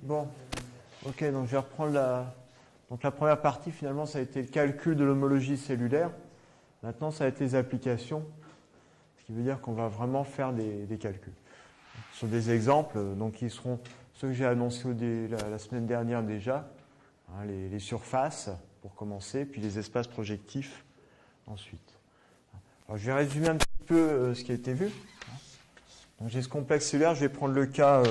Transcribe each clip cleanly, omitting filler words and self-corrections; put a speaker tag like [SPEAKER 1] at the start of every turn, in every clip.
[SPEAKER 1] Bon, ok, donc je vais reprendre donc la première partie, finalement, ça a été le calcul de l'homologie cellulaire. Maintenant, ça va être les applications, ce qui veut dire qu'on va vraiment faire des calculs. Sur des exemples, donc qui seront ceux que j'ai annoncés la semaine dernière déjà, hein, les surfaces pour commencer, puis les espaces projectifs ensuite. Alors, je vais résumer un petit peu ce qui a été vu. Donc j'ai ce complexe cellulaire, je vais prendre le cas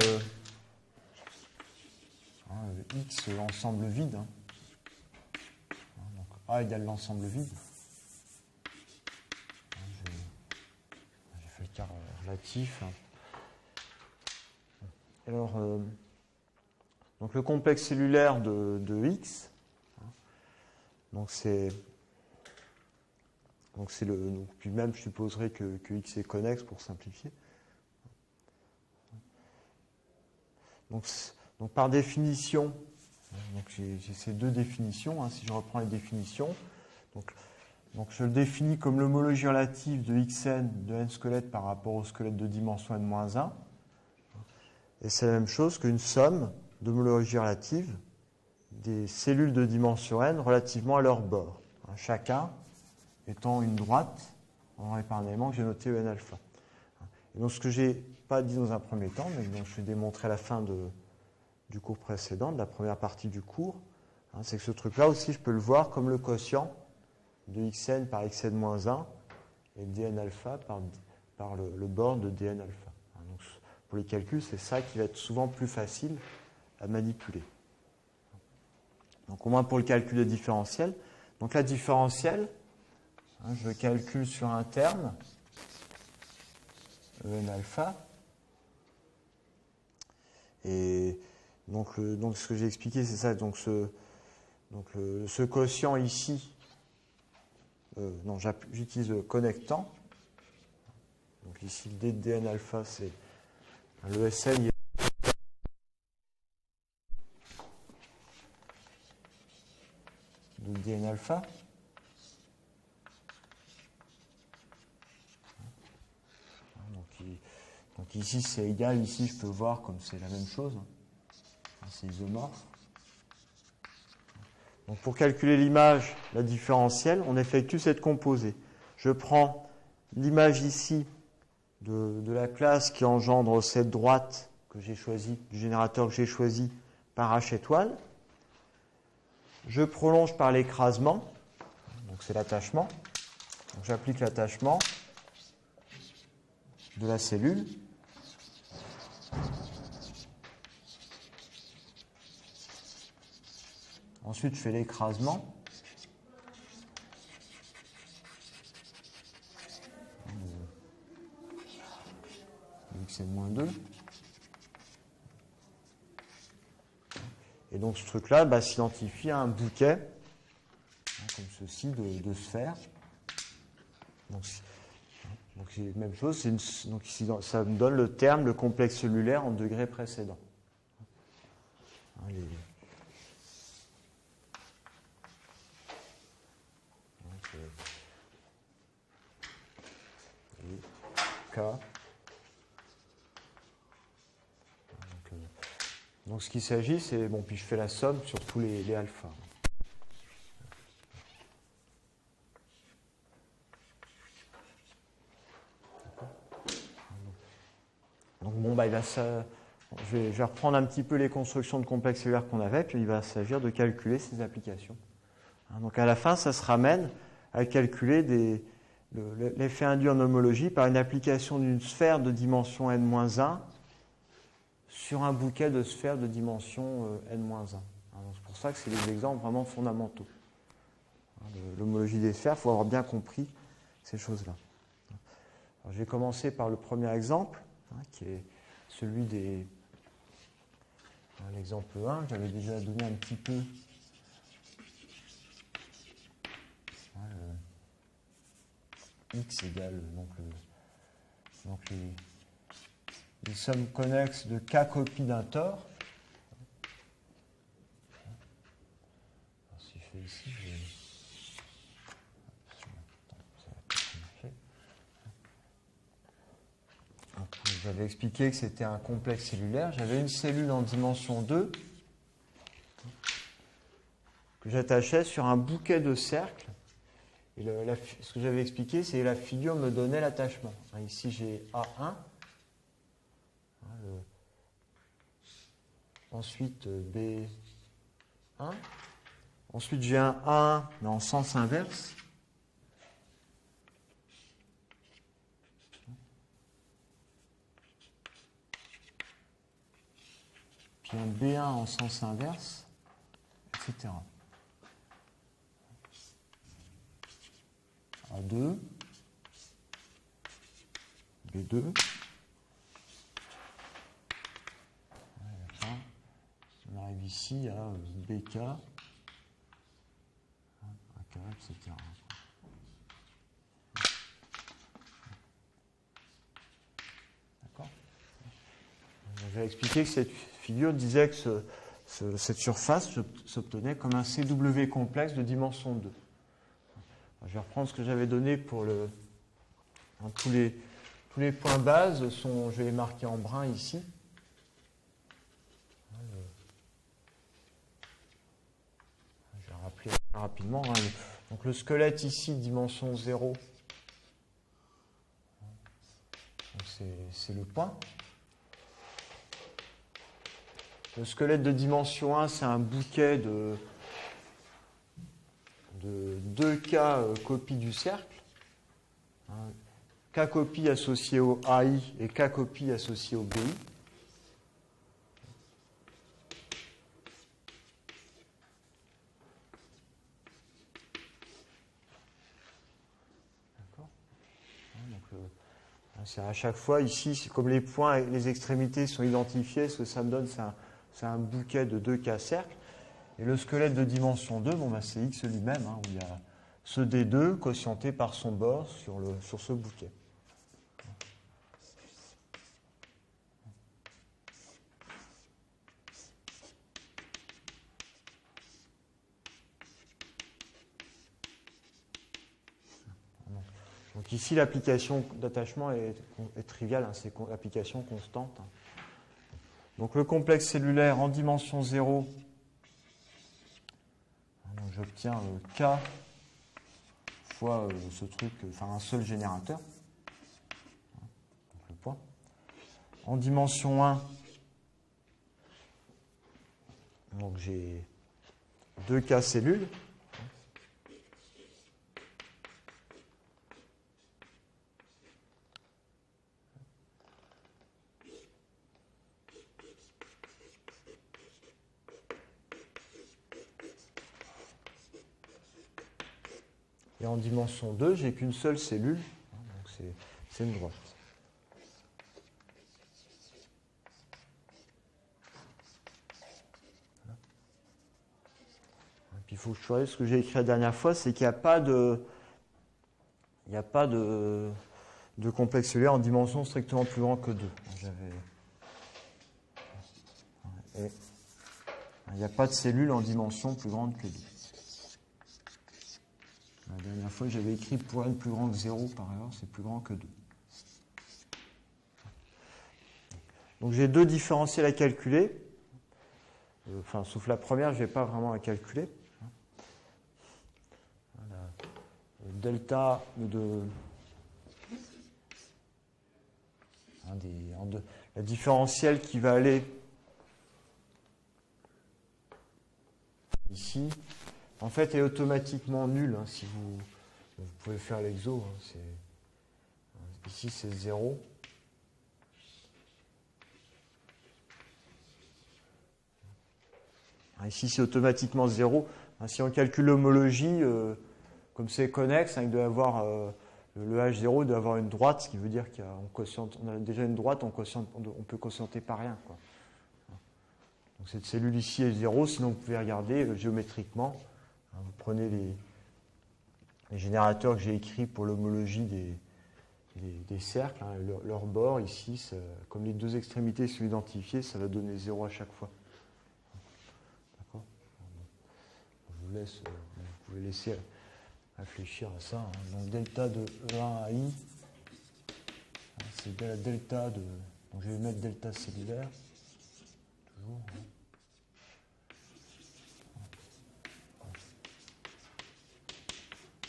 [SPEAKER 1] X ensemble vide. Hein. Donc A égale l'ensemble vide. J'ai fait le cas relatif. Hein. Alors, donc le complexe cellulaire de X, hein, donc puis même je supposerai que X est connexe pour simplifier. Donc par définition, donc j'ai ces deux définitions, hein, si je reprends les définitions, donc je le définis comme l'homologie relative de Xn de n squelette par rapport au squelette de dimension n-1. Et c'est la même chose qu'une somme d'homologie relative des cellules de dimension n relativement à leur bord. Hein, chacun étant une droite engendrée par un élément que j'ai noté en alpha. Et donc ce que je n'ai pas dit dans un premier temps, mais donc je vais démontrer à la fin du cours précédent, de la première partie du cours, hein, c'est que ce truc-là aussi, je peux le voir comme le quotient de xn par xn-1 et dn alpha par le bord de dn alpha. Hein, donc, pour les calculs, c'est ça qui va être souvent plus facile à manipuler. Donc au moins pour le calcul des différentiels. Donc la différentielle, hein, je calcule sur un terme, en alpha, et donc ce que j'ai expliqué, c'est ça. Donc ce quotient ici, non, j'utilise le connectant. Donc ici, le d de dn alpha, c'est le Sn. De dn alpha. Donc ici, c'est égal. Ici, je peux voir comme c'est la même chose. C'est isomorphe. Donc pour calculer l'image, la différentielle, on effectue cette composée. Je prends l'image ici de la classe qui engendre cette droite que j'ai choisie, du générateur que j'ai choisi par H étoile. Je prolonge par l'écrasement, donc c'est l'attachement. Donc j'applique l'attachement de la cellule. Ensuite, je fais l'écrasement. Xn-2. Et donc ce truc-là s'identifie à un bouquet, hein, comme ceci, de sphères. Donc c'est la même chose. Donc ici, ça me donne le terme, le complexe cellulaire en degrés précédents. Hein, K. Donc ce qu'il s'agit, c'est, bon, puis je fais la somme sur tous les alphas. Donc bon, je vais reprendre un petit peu les constructions de complexes cellulaires qu'on avait, puis il va s'agir de calculer ces applications. Hein, donc à la fin, ça se ramène à calculer l'effet induit en homologie par une application d'une sphère de dimension n-1 sur un bouquet de sphères de dimension n-1. C'est pour ça que c'est des exemples vraiment fondamentaux. L'homologie des sphères, il faut avoir bien compris ces choses-là. Alors, je vais commencer par le premier exemple, hein, qui est celui l'exemple 1. J'avais déjà donné un petit peu x égale donc les sommes connexes de k copies d'un tore. Alors, si je fais ici, donc, j'avais expliqué que c'était un complexe cellulaire. J'avais une cellule en dimension 2 que j'attachais sur un bouquet de cercles. Et ce que j'avais expliqué, c'est que la figure me donnait l'attachement. Ici, j'ai A1. Ensuite, B1. Ensuite, j'ai un A1, mais en sens inverse. Puis un B1 en sens inverse, etc. A2, B2. On arrive ici à BK, AK, etc. D'accord. J'avais expliqué que cette figure disait que cette surface s'obtenait comme un CW complexe de dimension 2. Je vais reprendre ce que j'avais donné pour tous les points bases sont, je vais les marquer en brun ici. Je vais rappeler rapidement. Donc le squelette ici, dimension 0, c'est le point. Le squelette de dimension 1, c'est un bouquet de 2K copies du cercle. K copies associées au AI et K copies associées au BI. D'accord. Donc, c'est à chaque fois, ici, comme les points et les extrémités sont identifiés, ce que ça me donne, c'est un bouquet de 2K cercles. Et le squelette de dimension 2, c'est X lui-même, où il y a ce D2 quotienté par son bord sur ce bouquet. Donc ici, l'application d'attachement est triviale, c'est l'application constante. Donc le complexe cellulaire en dimension 0, j'obtiens K fois ce truc, enfin un seul générateur, donc le point. En dimension 1, donc j'ai 2K cellules. Et en dimension 2, j'ai qu'une seule cellule, donc c'est une droite. Et puis il faut que je choisisse ce que j'ai écrit la dernière fois, c'est qu'il n'y a pas de complexe cellulaire en dimension strictement plus grand que 2. Et il n'y a pas de cellule en dimension plus grande que 2. La dernière fois, j'avais écrit pour n plus grand que 0, par erreur, c'est plus grand que 2. Donc j'ai deux différentiels à calculer. Enfin, sauf la première, je ne vais pas vraiment la calculer. Voilà. Delta la différentielle qui va aller ici, en fait, est automatiquement nulle. Si vous pouvez faire l'exo. Ici, c'est 0. Ici, c'est automatiquement 0. Si on calcule l'homologie, comme c'est connexe, il doit avoir le H0 doit avoir une droite, ce qui veut dire qu'on a déjà une droite, on peut quotienter par rien, quoi. Donc cette cellule ici est 0, sinon vous pouvez regarder géométriquement. Vous prenez les générateurs que j'ai écrits pour l'homologie des cercles, leur bord ici, comme les deux extrémités sont identifiées, ça va donner 0 à chaque fois. D'accord. Je vous laisse, vous pouvez laisser réfléchir à ça. Donc delta de E1 à I, c'est la delta de Donc je vais mettre delta cellulaire. Toujours.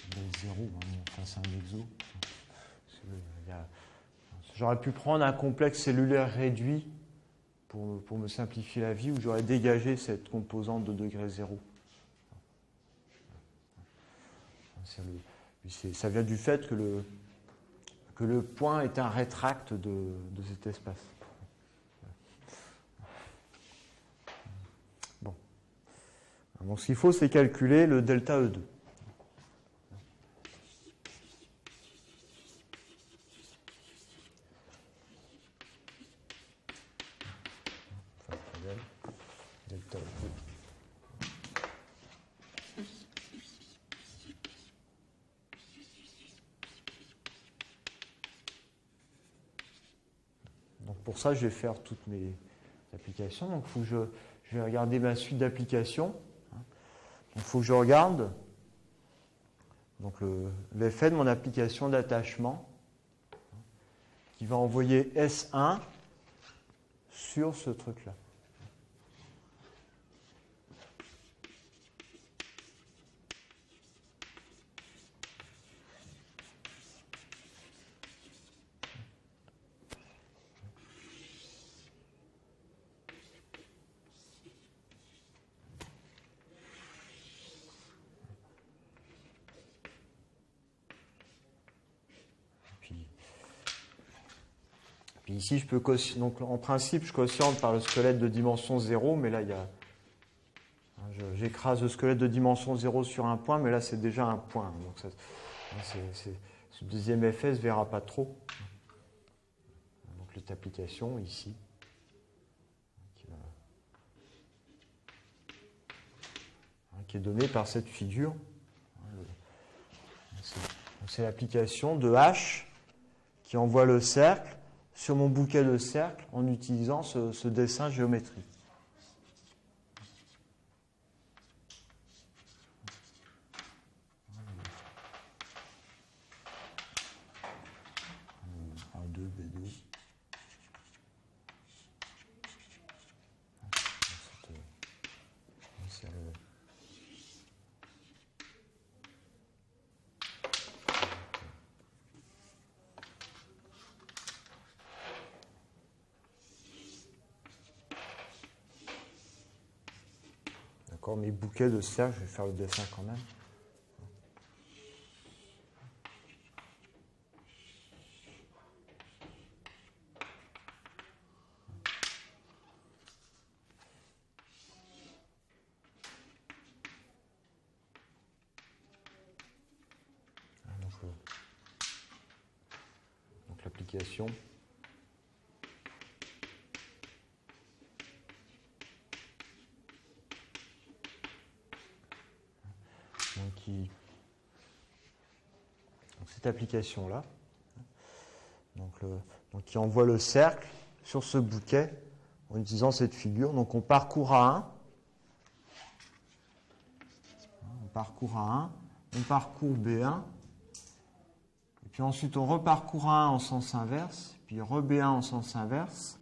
[SPEAKER 1] Del0, enfin c'est un exo. J'aurais pu prendre un complexe cellulaire réduit pour me simplifier la vie, où j'aurais dégagé cette composante de degré 0. Ça vient du fait que le point est un rétract de cet espace. Bon. Donc ce qu'il faut, c'est calculer le delta E2. Delta E2. Donc pour ça, je vais faire toutes mes applications. Donc faut que je vais regarder ma suite d'applications. Donc il faut que je regarde donc l'effet de mon application d'attachement qui va envoyer S1 sur ce truc-là. Puis ici, je peux donc en principe, je quotiente par le squelette de dimension 0, mais là, j'écrase le squelette de dimension 0 sur un point, mais là, c'est déjà un point. Donc ce deuxième effet ne se verra pas trop. Donc cette application ici, qui est donnée par cette figure. C'est l'application de H qui envoie le cercle sur mon bouquet de cercles en utilisant ce dessin géométrique. A2, B2. D'accord, mes bouquets de cercles, je vais faire le dessin quand même. Donc l'application. Donc cette application-là, donc qui envoie le cercle sur ce bouquet en utilisant cette figure. Donc on parcourt A1, on parcourt B1, et puis ensuite on reparcourt A1 en sens inverse, puis re-B1 en sens inverse,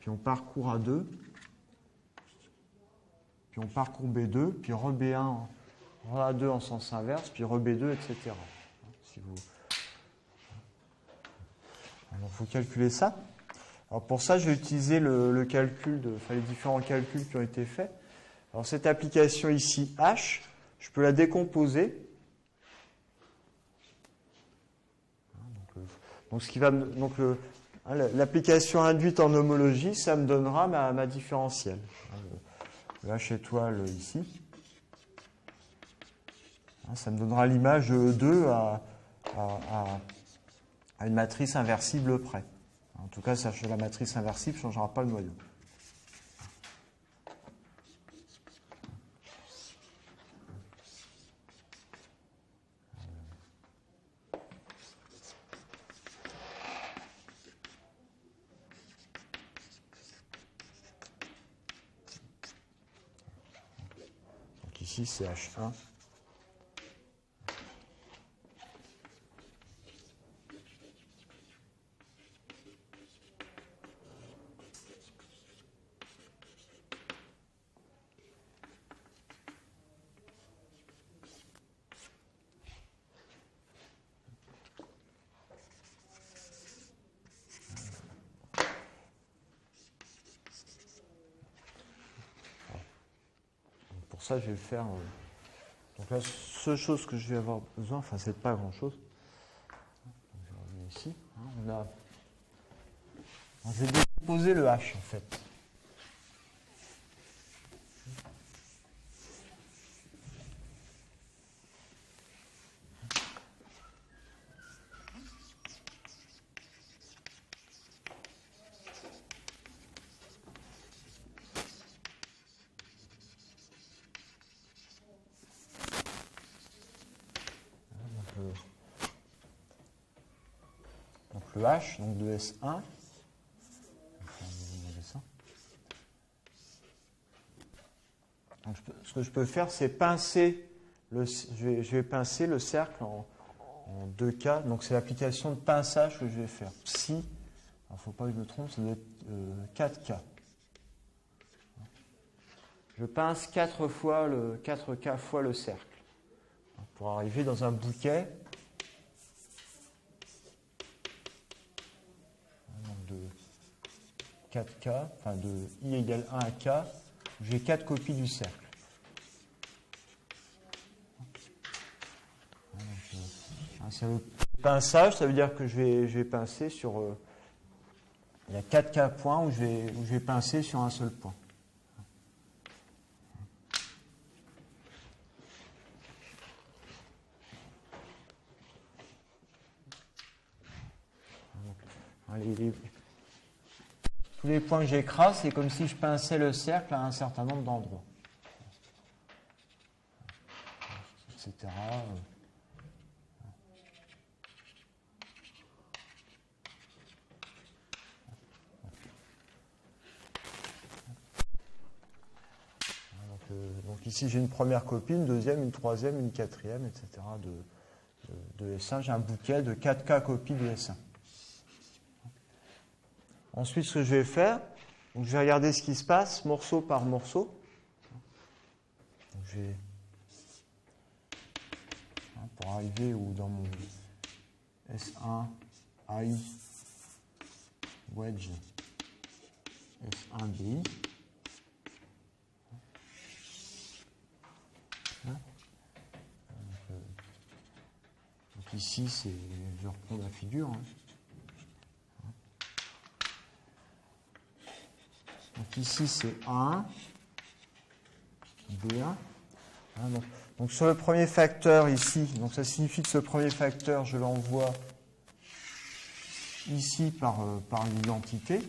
[SPEAKER 1] puis on parcourt A2, puis on parcourt B2, puis re-B1, re-A2 en sens inverse, puis re-B2, etc. Alors, il faut calculer ça. Alors, pour ça, je vais utiliser le calcul les différents calculs qui ont été faits. Alors, cette application ici, H, je peux la décomposer. L'application induite en homologie, ça me donnera ma différentielle. Le H étoile ici. Ça me donnera l'image 2 à une matrice inversible près. En tout cas, la matrice inversible ne changera pas le noyau. Donc ici, c'est H1. ça, je vais le faire. Donc la seule chose que je vais avoir besoin, enfin, c'est pas grand-chose. Je vais revenir ici. Je vais déposer le H, en fait. Donc le H, donc de S1. Donc, ce que je peux faire, c'est pincer je vais pincer le cercle en 2K. Donc c'est l'application de pinçage que je vais faire. Psi, il ne faut pas que je me trompe, ça doit être 4K. Je pince 4K fois le cercle pour arriver dans un bouquet de 4K, enfin de I égale 1 à K, où j'ai 4 copies du cercle. C'est le pinçage, ça veut dire que je vais pincer sur... il y a 4K points où je vais pincer sur un seul point. Tous les points que j'écrase, c'est comme si je pinçais le cercle à un certain nombre d'endroits. Etc. Donc ici, j'ai une première copie, une deuxième, une troisième, une quatrième, etc. de S1. J'ai un bouquet de 4K copies de S1. Ensuite, ce que je vais faire, donc je vais regarder ce qui se passe morceau par morceau. Donc je vais, pour arriver où dans mon S1 AI wedge S1 BI. Donc ici, je reprends la figure. Donc ici, c'est 1, B1. Donc sur le premier facteur ici, donc ça signifie que ce premier facteur, je l'envoie ici par l'identité.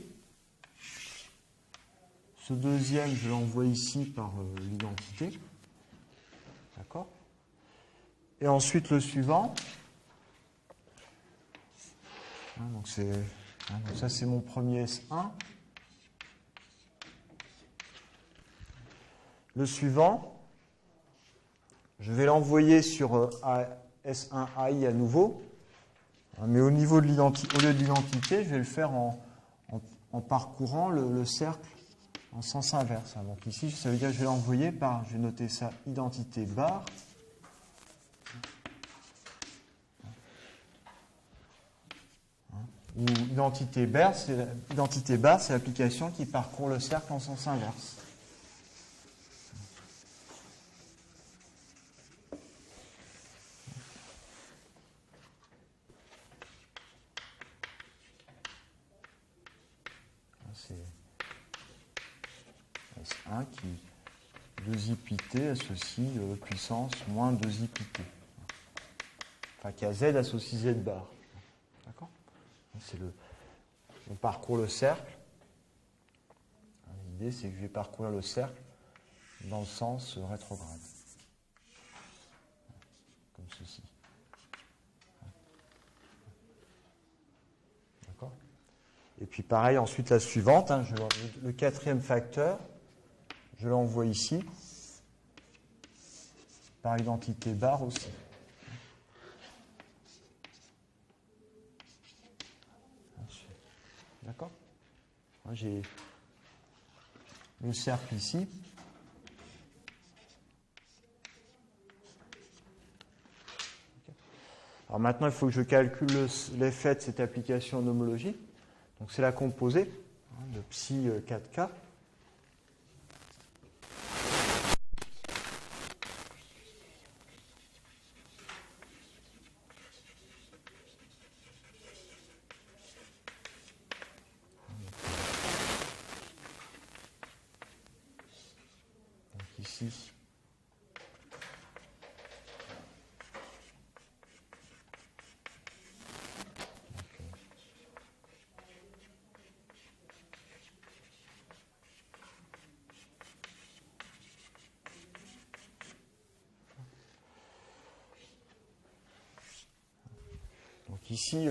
[SPEAKER 1] Ce deuxième, je l'envoie ici par l'identité. D'accord ? Et ensuite le suivant. Donc ça, c'est mon premier S1. Le suivant, je vais l'envoyer sur S1 AI à nouveau, mais au niveau de l'identité, au lieu de l'identité, je vais le faire en parcourant le cercle en sens inverse. Donc ici, ça veut dire que je vais l'envoyer par, je vais noter ça, identité bar. Ou identité bar, c'est l'application qui parcourt le cercle en sens inverse. C'est S1 qui 2i pt associe puissance moins 2i pt. Enfin, qui a z associe z bar. D'accord ? On parcourt le cercle. L'idée, c'est que je vais parcourir le cercle dans le sens rétrograde. Comme ceci. D'accord ? Et puis pareil, ensuite la suivante, le quatrième facteur, je l'envoie ici, par identité bar aussi. D'accord ? J'ai le cercle ici. Alors maintenant, il faut que je calcule l'effet de cette application en homologie. Donc c'est la composée de psi 4K. ici. Donc ici,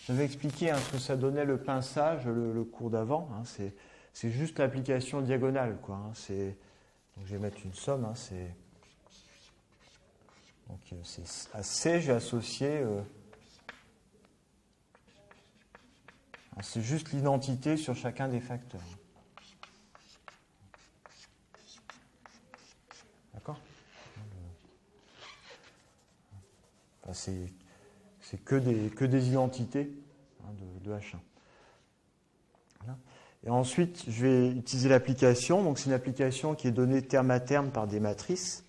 [SPEAKER 1] j'avais expliqué ce que ça donnait le pinçage, le cours d'avant. C'est juste l'application diagonale, quoi. Donc je vais mettre une somme. Donc à C, j'ai associé. C'est juste l'identité sur chacun des facteurs. D'accord ? Enfin, c'est que des identités de H1. Voilà. Et ensuite, je vais utiliser l'application. Donc, c'est une application qui est donnée terme à terme par des matrices.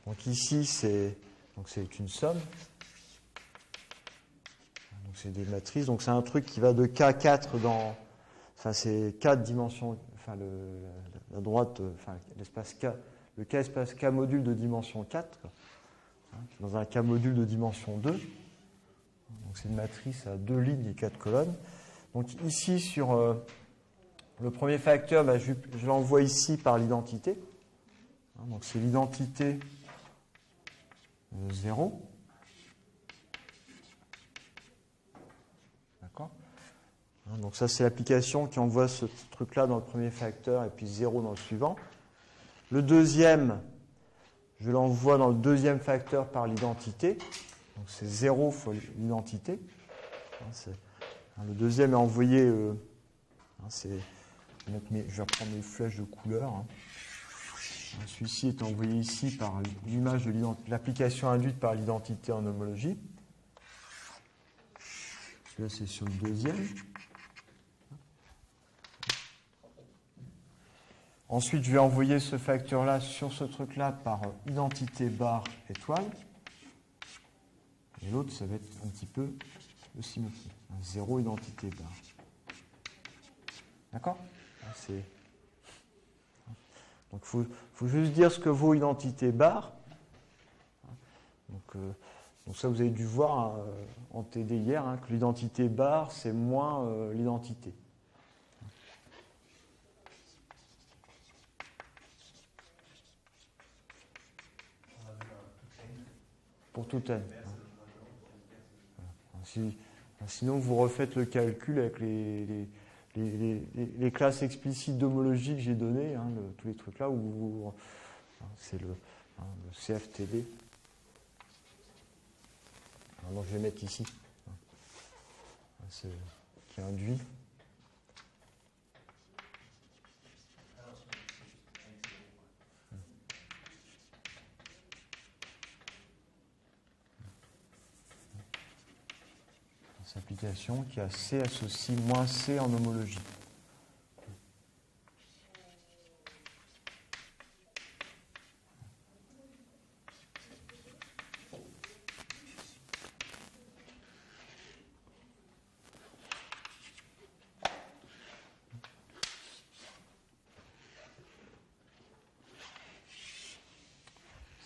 [SPEAKER 1] Donc ici, c'est une somme. Donc c'est des matrices. Donc c'est un truc qui va de K4 dans... Enfin, c'est K dimension... Enfin, la droite... Enfin, l'espace K... Le K espace K module de dimension 4. Dans un K module de dimension 2. Donc c'est une matrice à 2 lignes et 4 colonnes. Donc ici, sur le premier facteur, je l'envoie ici par l'identité. Donc c'est l'identité 0. D'accord ? Donc ça, c'est l'application qui envoie ce truc-là dans le premier facteur et puis 0 dans le suivant. Le deuxième, je l'envoie dans le deuxième facteur par l'identité. Donc c'est 0 fois l'identité. Le deuxième est envoyé... je vais reprendre mes flèches de couleur. Celui-ci est envoyé ici par l'image de l'application induite par l'identité en homologie. Celui-là, c'est sur le deuxième. Ensuite, je vais envoyer ce facteur-là sur ce truc-là par identité barre étoile. Et l'autre, ça va être un petit peu de symétrie. 0 identité barre. D'accord ? Donc, il faut juste dire ce que vaut identité barre. Donc ça, vous avez dû voir en TD hier que l'identité barre, c'est moins l'identité. Pour tout n. Sinon, vous refaites le calcul avec les classes explicites d'homologie que j'ai données, tous les trucs là, où c'est le CFTD. Donc je vais mettre ici, qui induit. C'est l'application qui a C associe moins C en homologie.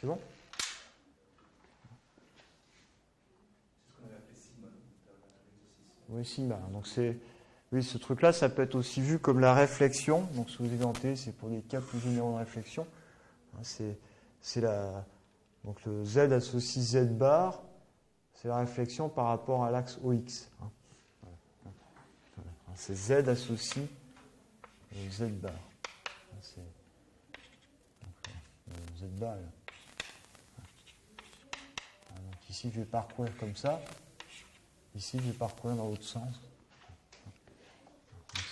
[SPEAKER 1] C'est bon ? Oui, sigma. Donc ce truc-là, ça peut être aussi vu comme la réflexion. Donc sous identité, c'est pour des cas plus généraux de réflexion. Donc le Z associe Z bar, c'est la réflexion par rapport à l'axe OX. C'est Z associe Z bar. Z bar. Donc ici, je vais parcourir comme ça. Ici, je vais parcourir dans l'autre sens.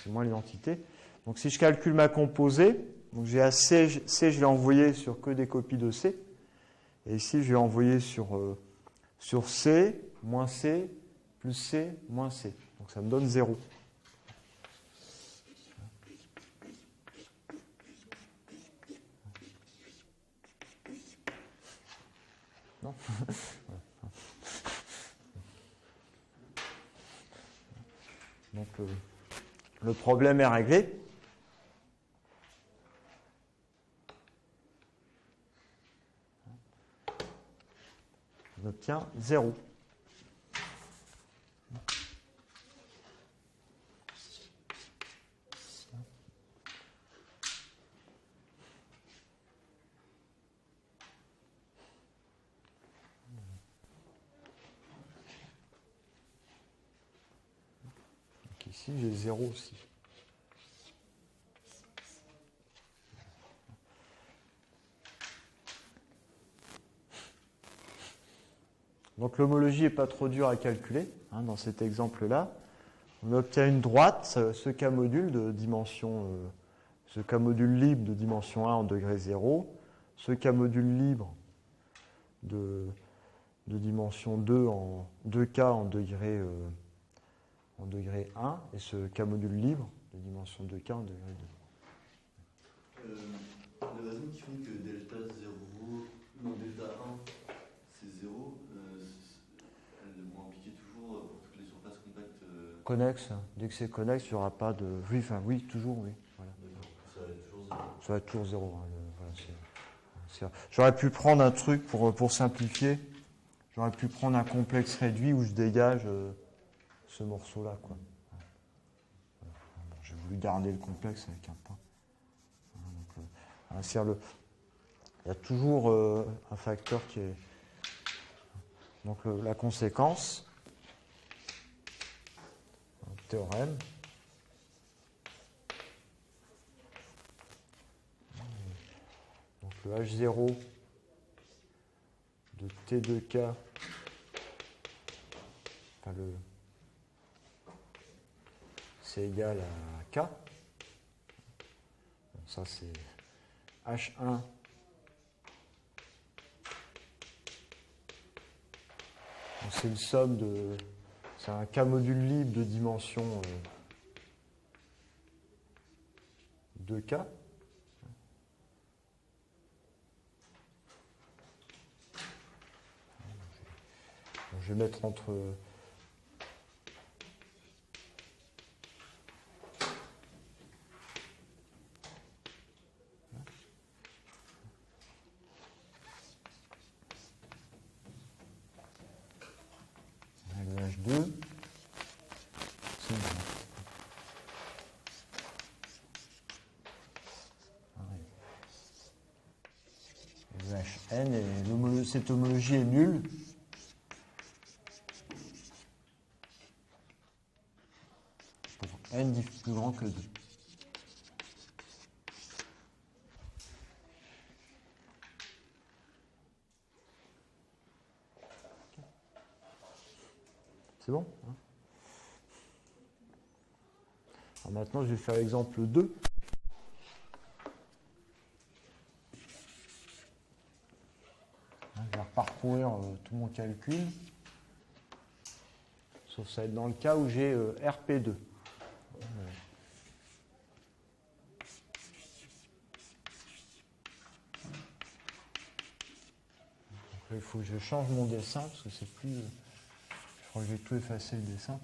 [SPEAKER 1] C'est moins l'identité. Donc si je calcule ma composée, donc j'ai à C, je l'ai envoyé sur que des copies de C. Et ici, je vais envoyer sur sur C, moins C, plus C, moins C. Donc ça me donne 0. Non. Donc le problème est réglé. On obtient 0. Donc ici, j'ai 0 aussi. Donc l'homologie n'est pas trop dure à calculer, hein, dans cet exemple-là. On obtient une droite, ce K-module de dimension, ce K-module libre de dimension 1 en degré 0, ce K-module libre de dimension 2 en 2K en degré 1, et ce K-module libre de dimension 2K en degré 2.
[SPEAKER 2] Les raisons qui font que delta 0, non, delta 1, c'est 0, elles vont impliquer toujours pour toutes les surfaces compactes.
[SPEAKER 1] Connexe, dès que c'est connexe, il n'y aura pas de. Oui, enfin, oui, toujours, oui. Voilà.
[SPEAKER 2] Ça va être toujours 0.
[SPEAKER 1] Ça va être toujours 0. Hein, voilà, j'aurais pu prendre un truc pour simplifier. J'aurais pu prendre un complexe réduit où je dégage ce morceau-là, quoi. Voilà. Bon, j'ai voulu garder le complexe avec un point. Donc, il y a toujours un facteur qui est. Donc la conséquence, un théorème. Donc le H0 de T2K, enfin c'est égal à K. Bon, ça c'est H1 c'est une somme de. C'est un K-module libre de dimension 2K. Donc, je vais mettre entre. Le H2. C'est le HN et cette homologie est nulle. Pour n plus grand que 2. C'est bon, hein? Alors maintenant, je vais faire l'exemple 2. Je vais reparcourir tout mon calcul. Sauf ça va être dans le cas où j'ai RP2. Donc là, il faut que je change mon dessin parce que c'est plus. Je crois que j'ai tout effacé le dessin.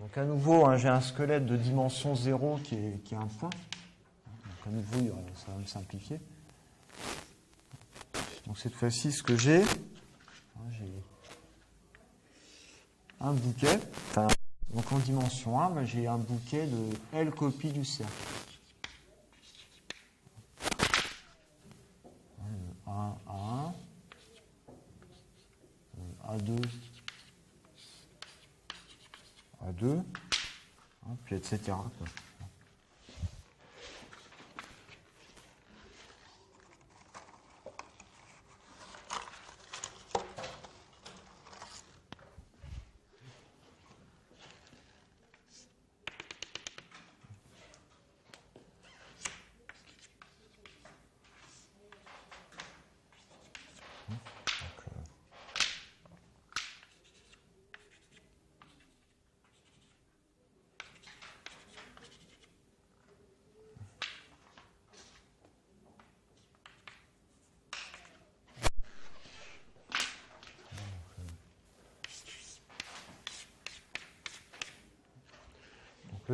[SPEAKER 1] Donc à nouveau, hein, j'ai un squelette de dimension 0 qui est un point. Donc à nouveau, ça va me simplifier. Donc cette fois-ci, ce que j'ai un bouquet. Enfin, donc en dimension 1, j'ai un bouquet de L copies du cercle. 1, A1, A2, A2, hein, puis etc. quoi.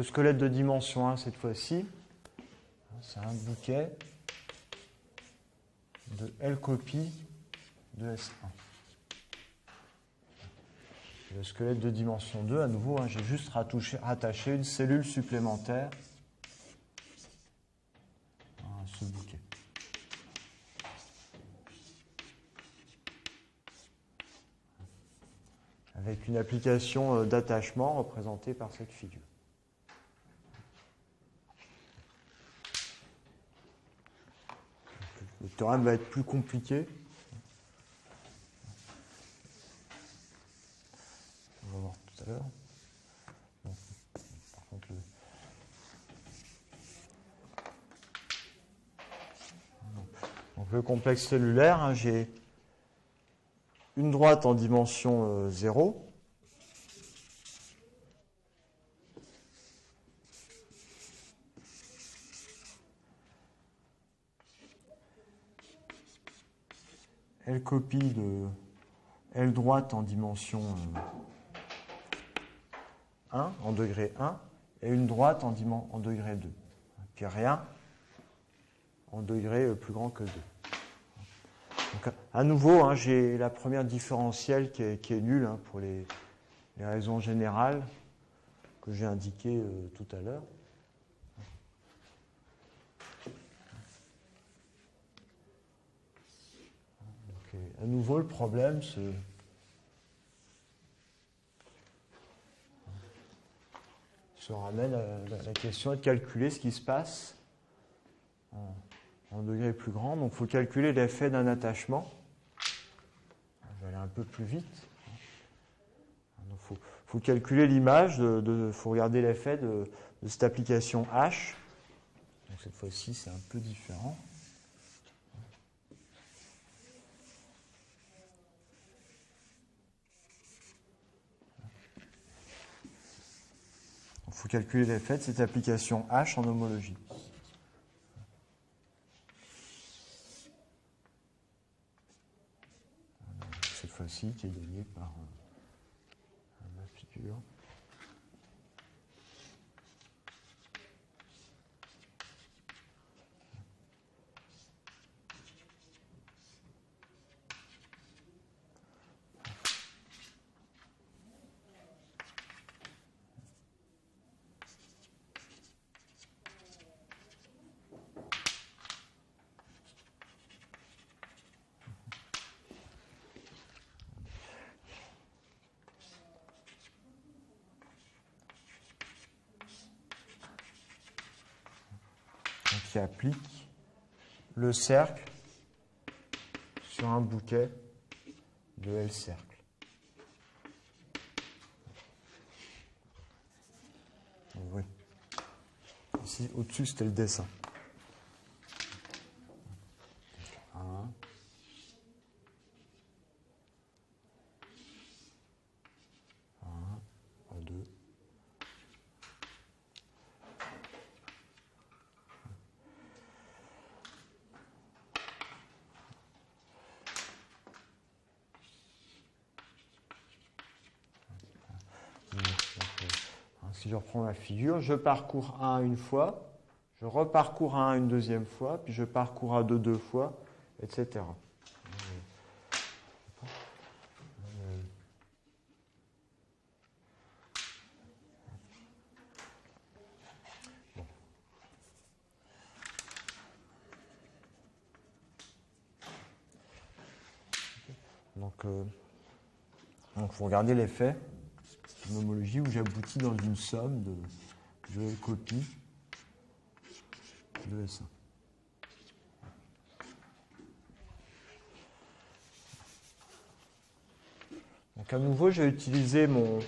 [SPEAKER 1] Le squelette de dimension 1, cette fois-ci, c'est un bouquet de L copies de S1. Le squelette de dimension 2, à nouveau, hein, j'ai juste rattaché une cellule supplémentaire à ce bouquet. Avec une application d'attachement représentée par cette figure. Le théorème va être plus compliqué. On va voir tout à l'heure. Bon, par contre, donc, le complexe cellulaire, hein, j'ai une droite en dimension 0. L copie de L droite en dimension 1, en degré 1, et une droite en degré 2. Puis rien en degré plus grand que 2. Donc, à nouveau, hein, j'ai la première différentielle qui est nulle, hein, pour les raisons générales que j'ai indiquées tout à l'heure. À nouveau, le problème se ramène à la question de calculer ce qui se passe en degrés plus grands. Donc, il faut calculer l'effet d'un attachement. Je vais aller un peu plus vite. Il faut calculer l'image, il faut regarder l'effet de cette application H. Donc, cette fois-ci, c'est un peu différent. Il faut calculer l'effet de cette application H en homologie. Cette fois-ci, qui est donnée par la figure. Qui applique le cercle sur un bouquet de L cercle. Oui. Ici, au-dessus, c'était le dessin. 1, 2. Si je reprends ma figure, je parcours 1 une fois, je reparcours 1 une deuxième fois, puis je parcours A2 deux fois, etc. Bon. Donc, vous regardez l'effet. Une homologie où j'aboutis dans une somme de copies de S1. Donc à nouveau, j'ai utilisé une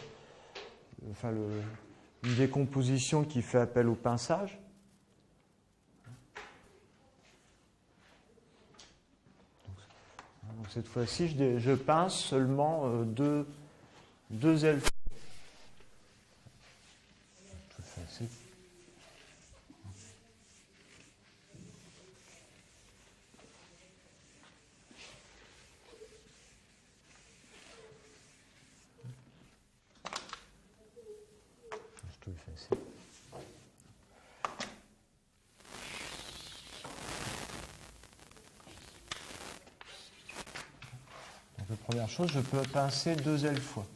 [SPEAKER 1] décomposition qui fait appel au pinçage. Donc cette fois-ci, je pince seulement deux L. Tout effacer. première chose, je peux pincer 2L fois.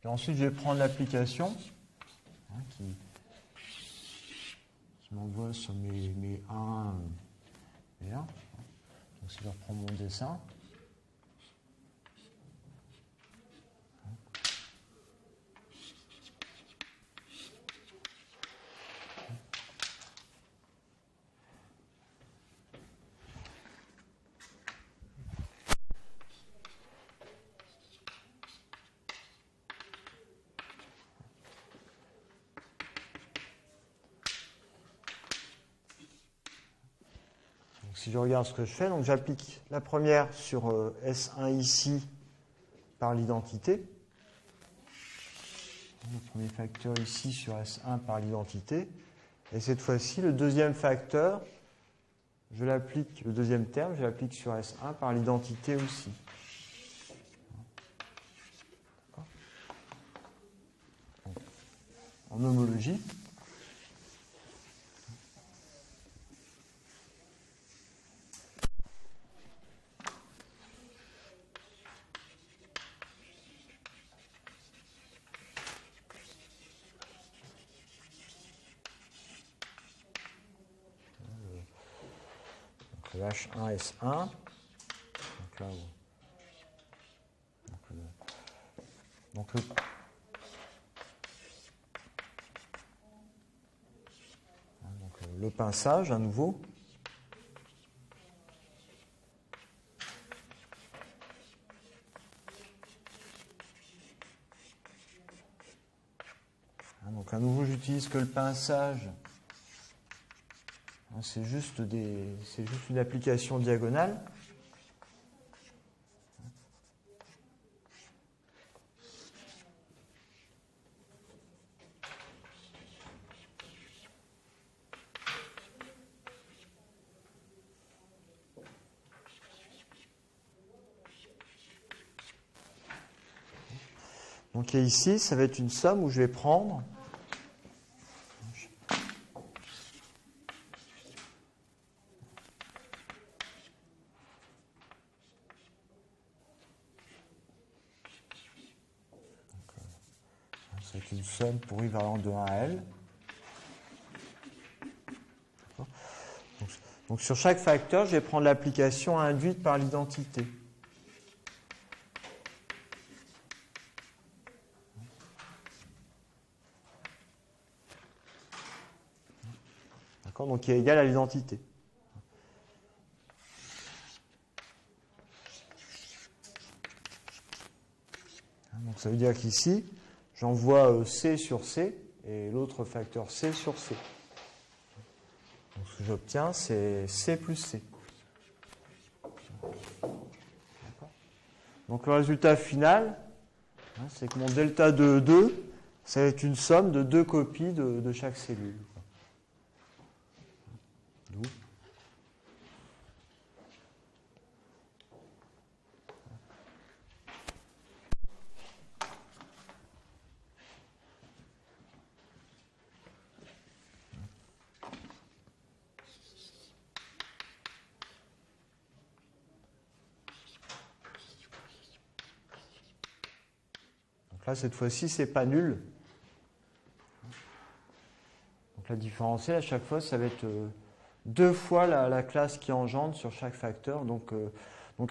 [SPEAKER 1] Et ensuite, je vais prendre l'application qui m'envoie sur mes 1 et 1. Donc, si je reprends mon dessin, si je regarde ce que je fais, donc j'applique la première sur S1 ici par l'identité. Le premier facteur ici sur S1 par l'identité. Et cette fois-ci, le deuxième facteur, je l'applique, le deuxième terme, je l'applique sur S1 par l'identité aussi. En homologie. Donc le H1, S1. Donc là, donc le pinçage à nouveau. Donc à nouveau, j'utilise que le pinçage. C'est juste une application diagonale. Donc et ici, ça va être une somme où je vais prendre c'est une somme pour i variant de 1 à L. Donc sur chaque facteur, je vais prendre l'application induite par l'identité. D'accord ? Donc qui est égal à l'identité. Donc ça veut dire qu'ici, j'envoie C sur C et l'autre facteur C sur C. Donc ce que j'obtiens, c'est C plus C. Donc le résultat final, c'est que mon delta de 2, ça va être une somme de 2 copies de chaque cellule. D'où là, cette fois-ci, c'est pas nul. Donc la différentielle, à chaque fois, ça va être 2 fois la classe qui engendre sur chaque facteur. Donc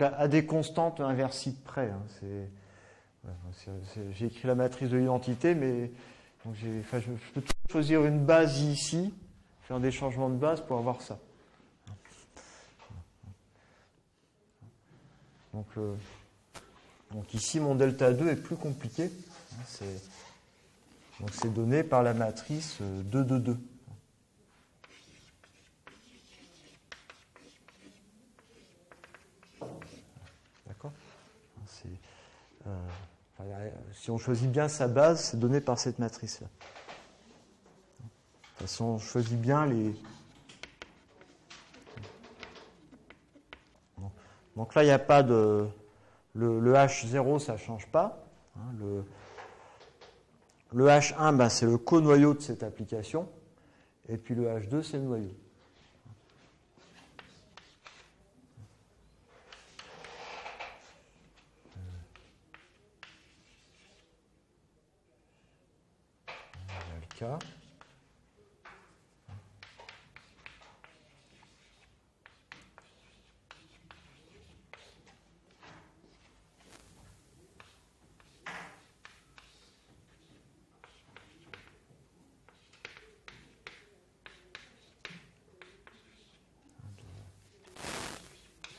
[SPEAKER 1] à des constantes inversibles près. J'ai écrit la matrice de l'identité, mais donc je peux choisir une base ici, faire des changements de base pour avoir ça. Donc ici, mon delta 2 est plus compliqué. Donc c'est donné par la matrice 2, 2, 2. D'accord ? Si on choisit bien sa base, c'est donné par cette matrice-là. si on choisit bien les... Donc là, il n'y a pas de... Le H0, ça ne change pas. Hein, le H1, ben, c'est le conoyau de cette application. Et puis le H2, c'est le noyau. Le cas.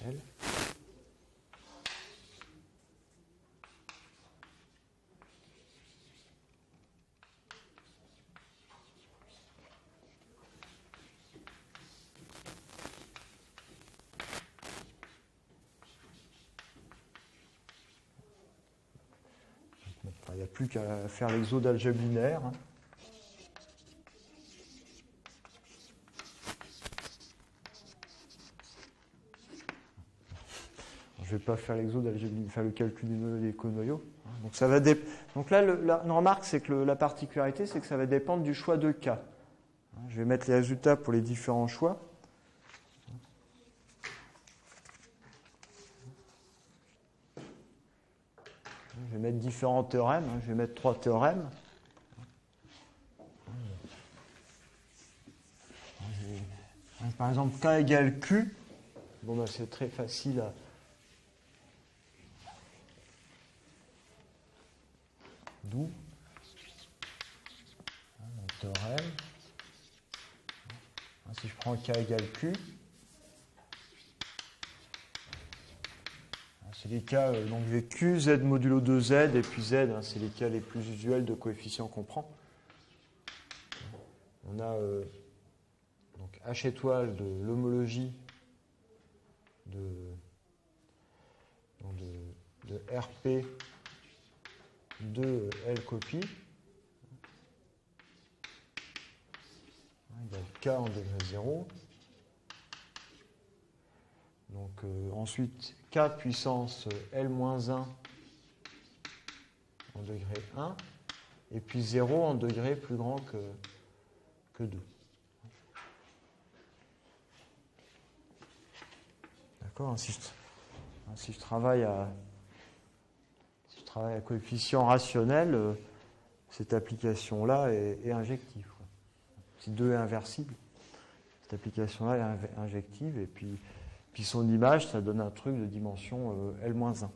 [SPEAKER 1] L. Il n'y a plus qu'à faire l'exo d'algèbre linéaire. Hein. Je ne vais pas faire l'exo d'algèbre linéaire, faire le calcul des conoyaux. Donc, ça va Donc là, une remarque, c'est que la particularité, c'est que ça va dépendre du choix de K. Je vais mettre les résultats pour les différents choix. Je vais mettre différents théorèmes. Je vais mettre 3 théorèmes. Par exemple, K égale Q. Bon, ben, c'est très facile à... D'où mon théorème. Si je prends K égale Q, c'est les cas, donc j'ai Q, Z modulo 2Z, et puis Z, c'est les cas les plus usuels de coefficients qu'on prend. On a donc H étoile de l'homologie de RP de L copie. Il y a K en degré 0. Donc ensuite, K puissance L-1 en degré 1, et puis 0 en degré plus grand que 2. D'accord ? Si je travaille à coefficient rationnel, cette application-là est injective. Si 2 est inversible, cette application-là est injective, et puis son image, ça donne un truc de dimension L-1.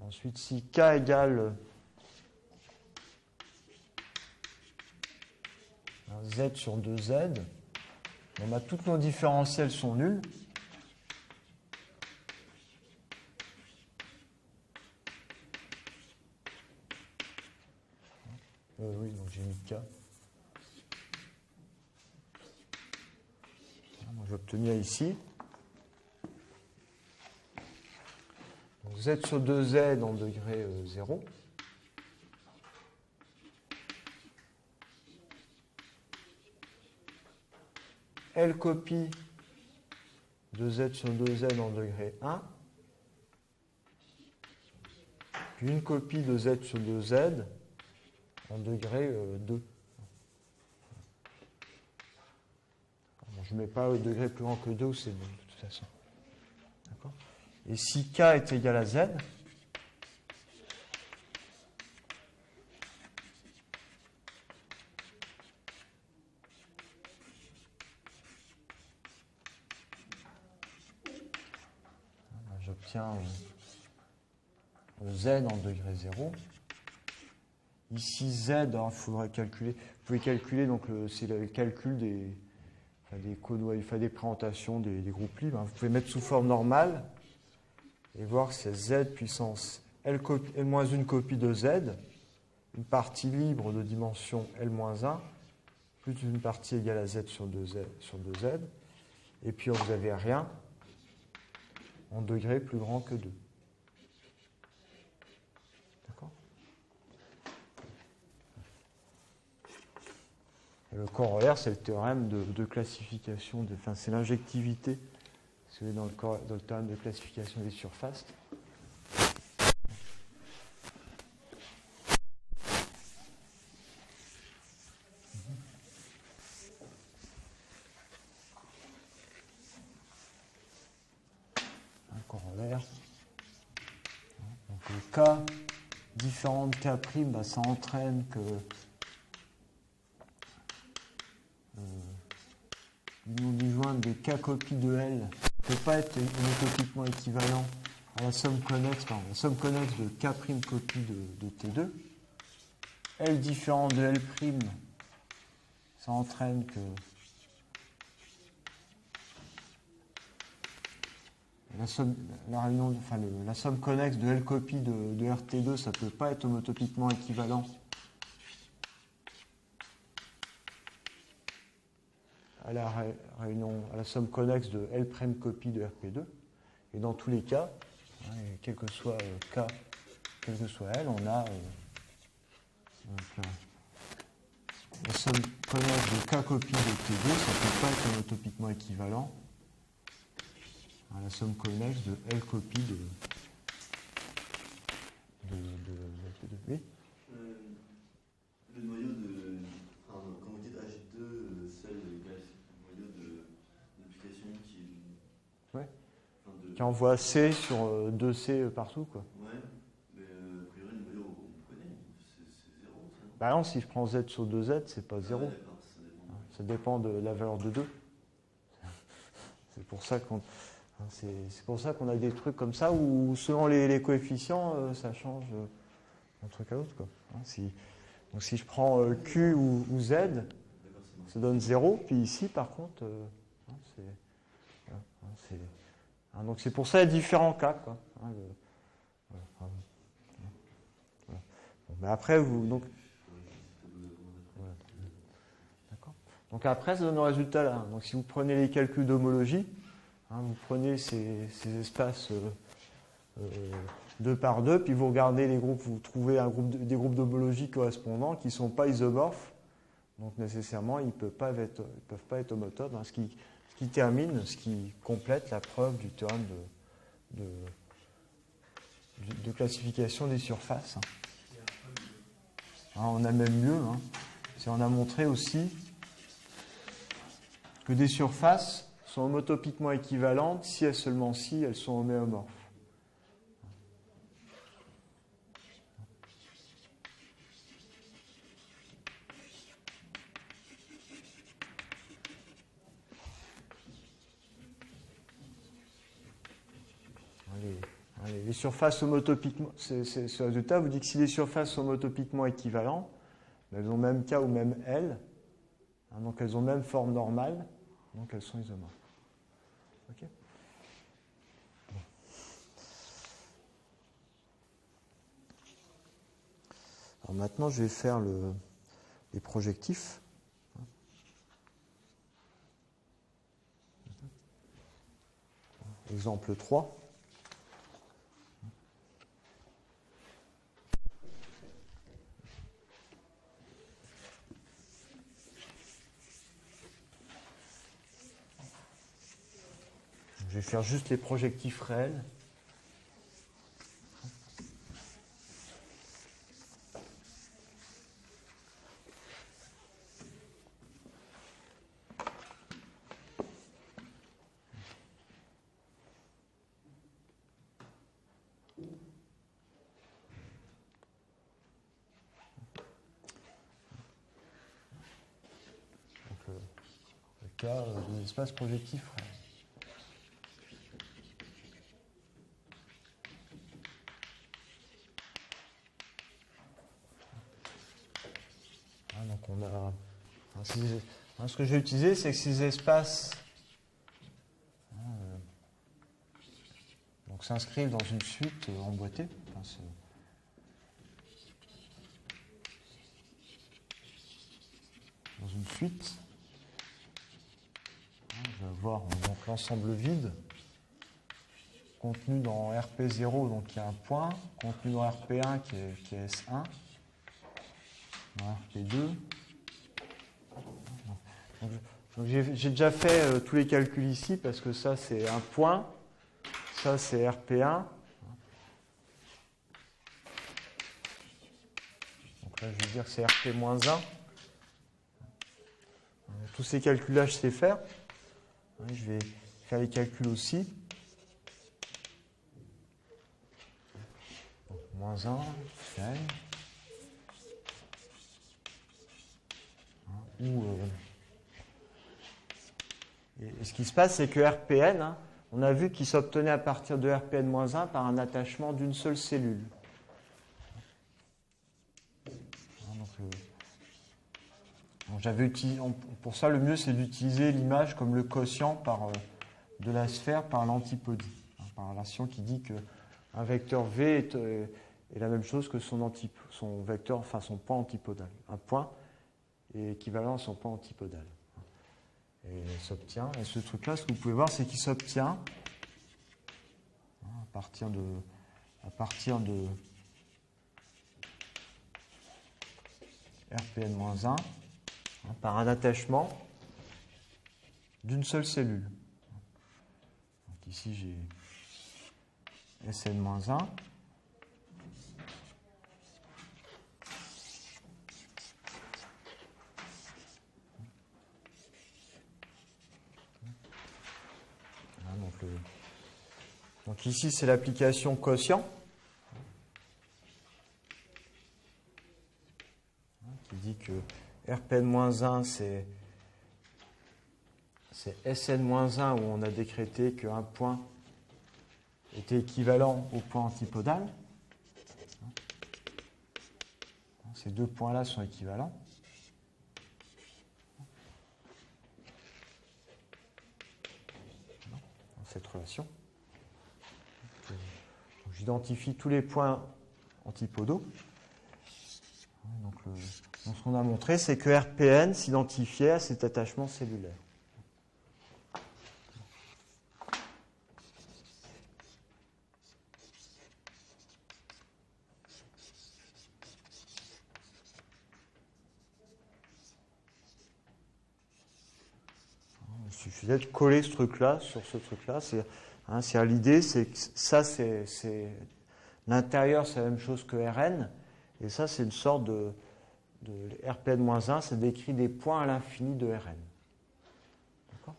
[SPEAKER 1] Ensuite, si K égale Z sur 2Z, toutes nos différentiels sont nuls. Oui, donc j'ai mis K. Je vais obtenir ici. Donc Z sur 2Z en degré 0. L copie de Z sur 2Z en degré 1. Puis une copie de Z sur 2Z en degré 2. Je ne mets pas au degré plus grand que 2, c'est bon, de toute façon. D'accord ? Et si K est égal à Z, j'obtiens Z en degré 0. Ici, Z, il faudrait calculer. Vous pouvez calculer, donc c'est le calcul des présentations des groupes libres. Vous pouvez mettre sous forme normale et voir que c'est Z puissance L-1 copie de Z, une partie libre de dimension L-1, plus une partie égale à Z sur 2Z, et puis vous n'avez rien en degré plus grand que 2. D'accord ? Le corollaire, c'est le théorème de classification, enfin, c'est l'injectivité, c'est dans le théorème de classification des surfaces. Un corollaire. Donc le K différent de K', bah, ça entraîne que l'union disjointe de K copies de L ne peut pas être homotopiquement équivalent à la somme connexe, la somme connexe de K' copie de T2. L différent de L', ça entraîne que la somme connexe de L copie de RT2, ça ne peut pas être homotopiquement équivalent à la somme connexe de L' copie de RP2. Et dans tous les cas, quel que soit K, quel que soit L, on a la somme connexe de K copie de T2, ça ne peut pas être homotopiquement équivalent à la somme connexe de L copie de T2. Oui.
[SPEAKER 2] Le noyau de. Enfin, quand vous dites H2, c'est le noyau d'application qui.
[SPEAKER 1] Ouais.
[SPEAKER 2] Enfin,
[SPEAKER 1] Qui envoie C sur 2C partout, quoi.
[SPEAKER 2] Ouais, mais a priori, le noyau, on connaît, c'est 0, ça.
[SPEAKER 1] Bah non, si je prends Z sur 2Z, c'est pas 0.
[SPEAKER 2] Ouais, d'accord,
[SPEAKER 1] Ça dépend de la valeur de 2. C'est pour ça qu'on a des trucs comme ça où selon les coefficients, ça change d'un truc à l'autre, quoi. Donc si je prends Q ou Z, ça donne 0. Puis ici, par contre, donc c'est pour ça il y a différents cas, quoi. Voilà. Bon, mais après, donc Donc après, ça donne le résultat là. Donc si vous prenez les calculs d'homologie, vous prenez ces espaces 2 par 2, puis vous regardez les groupes, vous trouvez des groupes d'homologie correspondants qui ne sont pas isomorphes. Donc nécessairement, ils ne peuvent pas être homotopes, ce qui termine, ce qui complète la preuve du théorème de classification des surfaces. On a même mieux. On a montré aussi que des surfaces sont homotopiquement équivalentes si et seulement si elles sont homéomorphes. Les surfaces homotopiquement, ce résultat vous dit que si les surfaces sont homotopiquement équivalentes, elles ont même K ou même L, donc elles ont même forme normale, donc elles sont isomorphes. Ok. Bon. Alors maintenant, je vais faire les projectifs. Exemple 3. Je vais faire juste les projectifs réels. Donc le cas des espaces projectifs réels. Donc on a. Ce que j'ai utilisé, c'est que ces espaces s'inscrivent dans une suite emboîtée. Dans une suite. Je vais avoir donc l'ensemble vide contenu dans RP0, donc il y a un point, contenu dans RP1 qui est S1, dans RP2. Donc j'ai déjà fait tous les calculs ici parce que ça c'est un point, ça c'est RP1. Donc là je vais dire que c'est RP-1. Tous ces calculs-là je sais faire. Je vais faire les calculs aussi. Donc, moins 1, fait. Et ce qui se passe, c'est que RPN, on a vu qu'il s'obtenait à partir de RPN-1 par un attachement d'une seule cellule. Pour ça, le mieux, c'est d'utiliser l'image comme le quotient de la sphère par l'antipodie. Par la relation qui dit qu'un vecteur V est la même chose que son vecteur, enfin son point antipodal. Un point est équivalent à son point antipodal. Et s'obtient. Et ce truc-là, ce que vous pouvez voir, c'est qu'il s'obtient à partir de RPN-1 par un attachement d'une seule cellule. Donc ici, j'ai SN-1. Donc ici, c'est l'application quotient qui dit que RPN-1, c'est SN-1 où on a décrété qu'un point était équivalent au point antipodal. Ces deux points-là sont équivalents. Dans cette relation. J'identifie tous les points antipodaux. Donc, ce qu'on a montré, c'est que RPN s'identifiait à cet attachement cellulaire. Il suffisait de coller ce truc-là sur ce truc-là. L'idée, c'est que ça, c'est l'intérieur, c'est la même chose que Rn. Et ça, c'est une sorte de RPN-1, ça décrit des points à l'infini de Rn. D'accord ?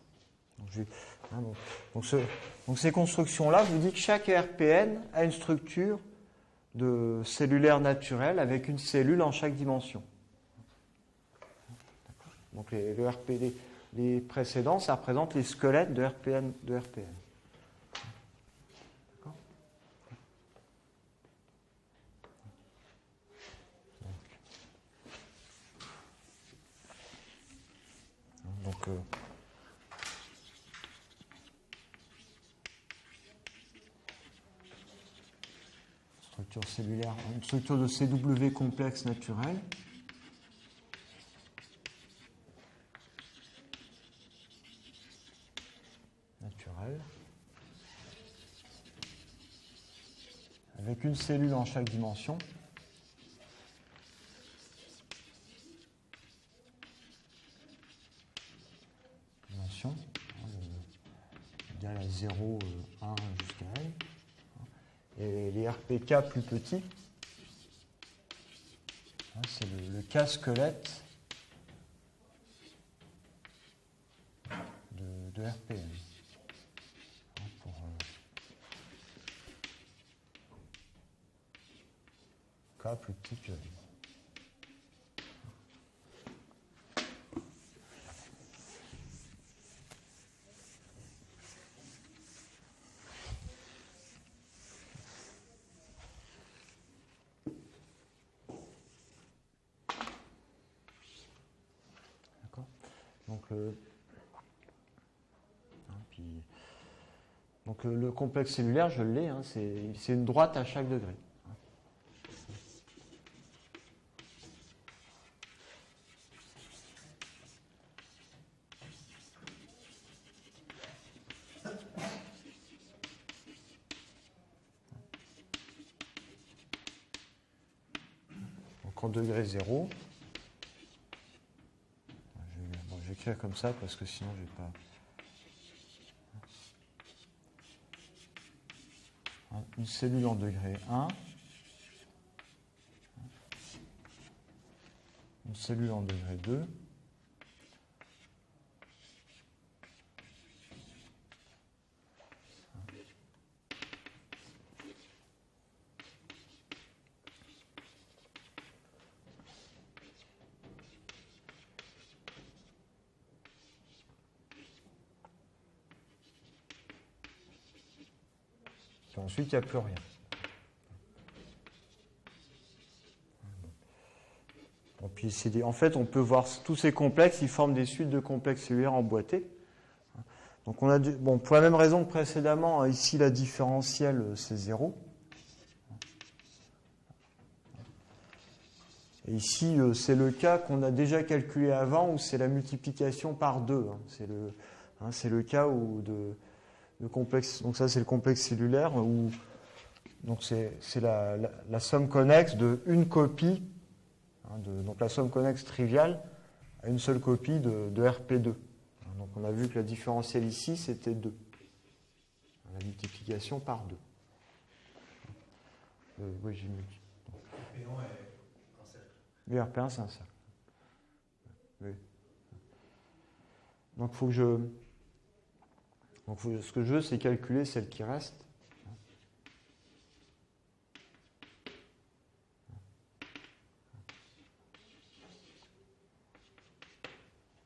[SPEAKER 1] Donc ces constructions-là vous disent que chaque RPN a une structure de cellulaire naturelle avec une cellule en chaque dimension. Donc les précédents, ça représente les squelettes de RPN. D'accord ? Donc structure cellulaire, une structure de CW complexe naturelle. Avec une cellule en chaque dimension. Dimension égale à 0, 1 jusqu'à L. Et les RPK plus petits, c'est le cas squelette de RPN. K plus petit que L. Donc le complexe cellulaire, je l'ai, c'est une droite à chaque degré. Donc en degré 0, l'écrire comme ça parce que sinon je vais pas. Une cellule en degré 1. Une cellule en degré 2. Et ensuite, il n'y a plus rien. Bon, puis en fait, on peut voir tous ces complexes, ils forment des suites de complexes cellulaires emboîtés. Donc on a bon, pour la même raison que précédemment, ici la différentielle c'est 0. Et ici c'est le cas qu'on a déjà calculé avant où c'est la multiplication par 2. C'est le cas où de complexe. Donc ça c'est le complexe cellulaire où donc c'est la somme connexe de une copie, donc la somme connexe triviale à une seule copie de RP2. Donc on a vu que la différentielle ici, c'était 2. La multiplication par 2. Oui, j'ai multiplié.
[SPEAKER 2] RP1 est un cercle.
[SPEAKER 1] Oui, RP1, c'est un cercle. Oui. Donc, faut que je... Donc ce que je veux, c'est calculer celle qui reste.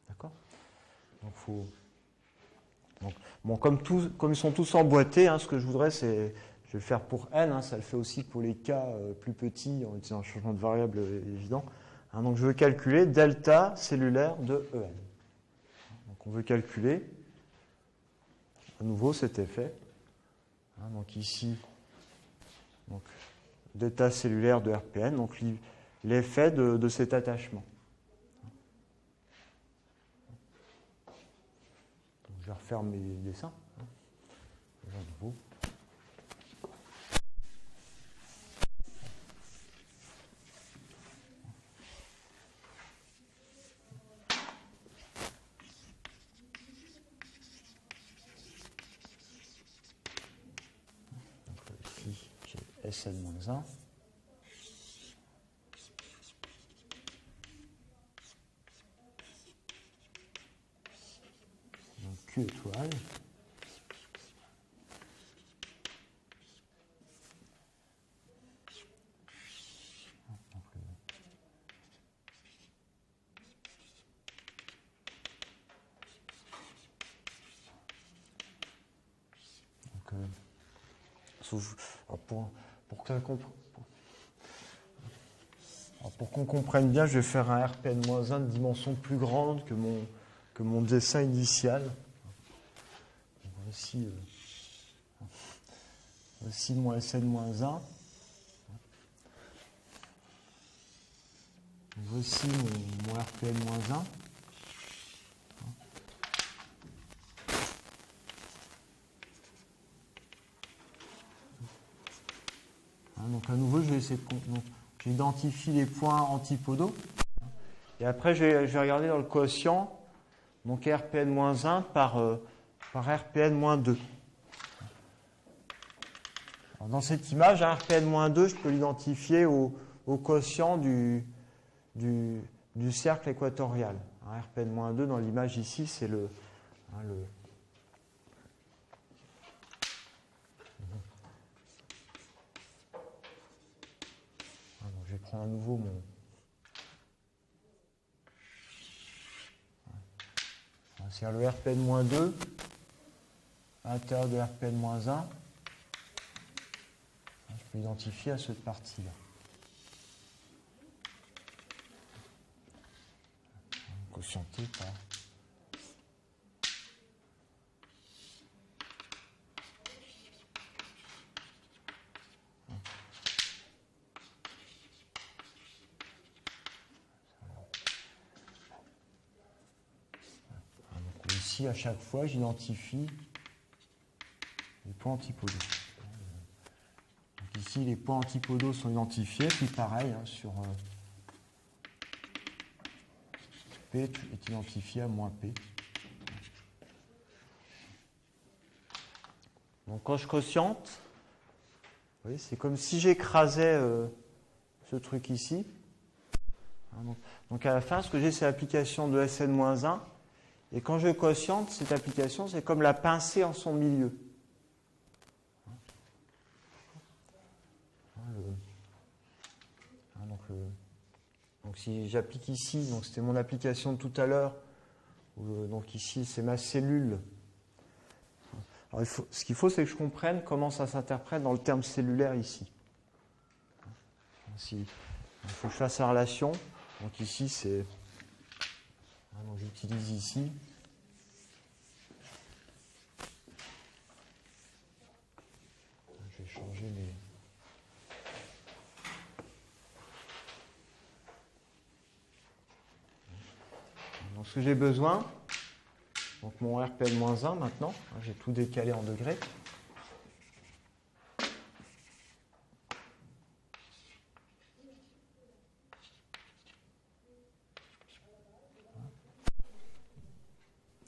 [SPEAKER 1] D'accord ? Donc, faut... Donc, bon, comme ils sont tous emboîtés, ce que je voudrais, c'est, je vais le faire pour n, ça le fait aussi pour les cas plus petits, en utilisant un changement de variable évident. Donc je veux calculer delta cellulaire de En. Donc on veut calculer, à nouveau cet effet. Donc ici, donc, delta cellulaire de RPN, donc l'effet de cet attachement. Je vais refaire mes dessins. À nouveau. Donc ici, j'ai Sn-1. Donc Q étoile. Pour qu'on comprenne bien, je vais faire un RPN-1 de dimension plus grande que mon dessin initial. Voici mon Sn-1. Voici mon RPN-1. Donc à nouveau, je vais essayer de... J'identifie les points antipodaux. Et après, je vais regarder dans le quotient, donc RPN-1 par RPN-2. Dans cette image, RPN-2, je peux l'identifier au quotient du cercle équatorial. RPN-2, dans l'image ici, c'est le je vais prendre à nouveau mon... C'est-à-dire le RPN-2 à l'intérieur de RPN-1. Je peux l'identifier à cette partie-là. Quotienté par... Ici, à chaque fois, j'identifie les points antipodaux. Donc ici, les points antipodaux sont identifiés, puis pareil, sur P est identifié à moins P. Donc quand je quotiente, vous voyez, c'est comme si j'écrasais ce truc ici. Donc à la fin, ce que j'ai, c'est l'application de Sn-1. Et quand je quotiente, cette application, c'est comme la pincer en son milieu. Donc si j'applique ici, donc c'était mon application de tout à l'heure, donc ici c'est ma cellule. Alors ce qu'il faut, c'est que je comprenne comment ça s'interprète dans le terme cellulaire ici. Il faut que je fasse la relation. Donc ici c'est... Donc j'utilise ici. Je vais changer les... Donc ce que j'ai besoin, donc mon RPN-1 maintenant, j'ai tout décalé en degrés.